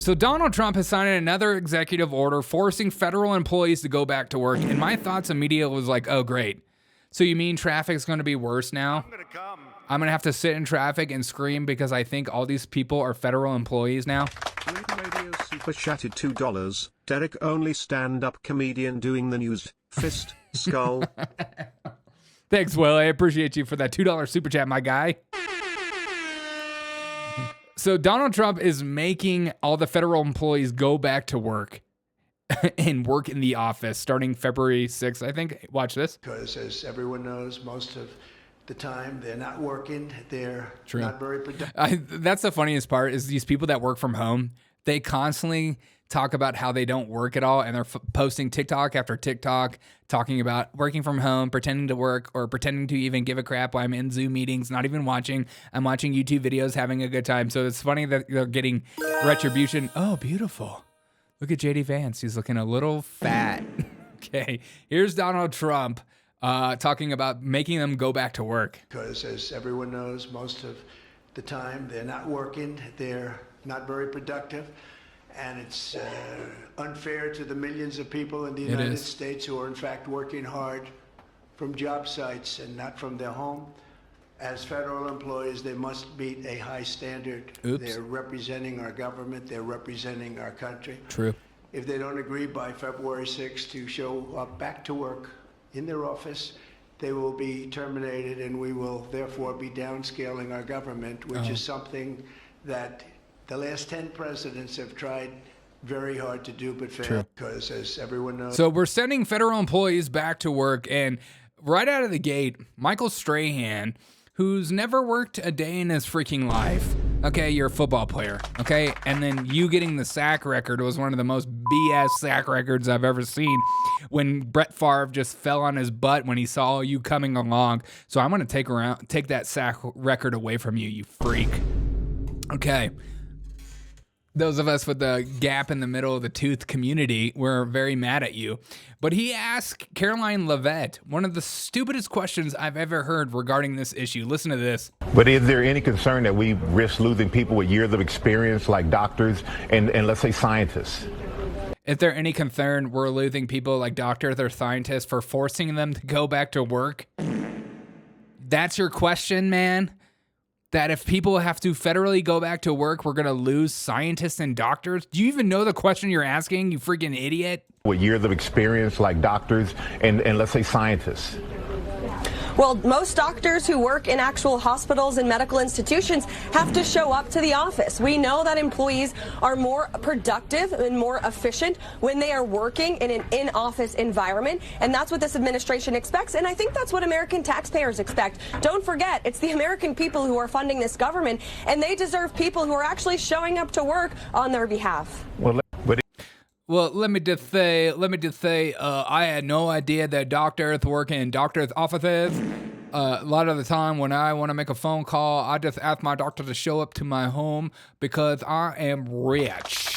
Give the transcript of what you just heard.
So Donald Trump has signed another executive order forcing federal employees to go back to work. And my thoughts immediately was like, oh, great. So you mean traffic's going to be worse now? I'm going to have to sit in traffic and scream because I think all these people are federal employees now. Radio super chatted $2. Derek, only stand-up comedian doing the news. Fist, skull. Thanks, Will. I appreciate you for that $2 super chat, my guy. So Donald Trump is making all the federal employees go back to work and work in the office starting February 6th, I think. Watch this. Because as everyone knows, most of the time they're not working. They're not very productive. That's the funniest part is these people that work from home, they constantly talk about how they don't work at all, and they're posting TikTok after TikTok talking about working from home, pretending to work, or pretending to even give a crap while I'm in Zoom meetings, not even watching. I'm watching YouTube videos, having a good time. So it's funny that they're getting retribution. Oh, beautiful. Look at JD Vance. He's looking a little fat. Okay, here's Donald Trump talking about making them go back to work. Because as everyone knows, most of the time they're not working. They're not very productive. And it's unfair to the millions of people in the United States who are in fact working hard from job sites and not from their home. As federal employees, they must meet a high standard. Oops. They're representing our government. They're representing our country. True. If they don't agree by February 6th to show up back to work in their office, they will be terminated, and we will therefore be downscaling our government, which is something that the last 10 presidents have tried very hard to do, but failed. Because as everyone knows. So we're sending federal employees back to work, and right out of the gate, Michael Strahan, who's never worked a day in his freaking life. Okay, you're a football player, okay? And then you getting the sack record was one of the most BS sack records I've ever seen when Brett Favre just fell on his butt when he saw you coming along. So I'm going to take that sack record away from you, you freak. Okay. Those of us with the gap in the middle of the tooth community were very mad at you. But he asked Caroline Leavitt one of the stupidest questions I've ever heard regarding this issue. Listen to this. But is there any concern that we risk losing people with years of experience like doctors and let's say scientists? Is there any concern we're losing people like doctors or scientists for forcing them to go back to work? That's your question, man? That if people have to federally go back to work, we're going to lose scientists and doctors? Do you even know the question you're asking, you freaking idiot? With years of experience like doctors and let's say scientists. Well, most doctors who work in actual hospitals and medical institutions have to show up to the office. We know that employees are more productive and more efficient when they are working in an in-office environment, and that's what this administration expects, and I think that's what American taxpayers expect. Don't forget, it's the American people who are funding this government, and they deserve people who are actually showing up to work on their behalf. Well, let me just say, I had no idea that doctors work in doctors' offices. A lot of the time when I want to make a phone call, I just ask my doctor to show up to my home because I am rich.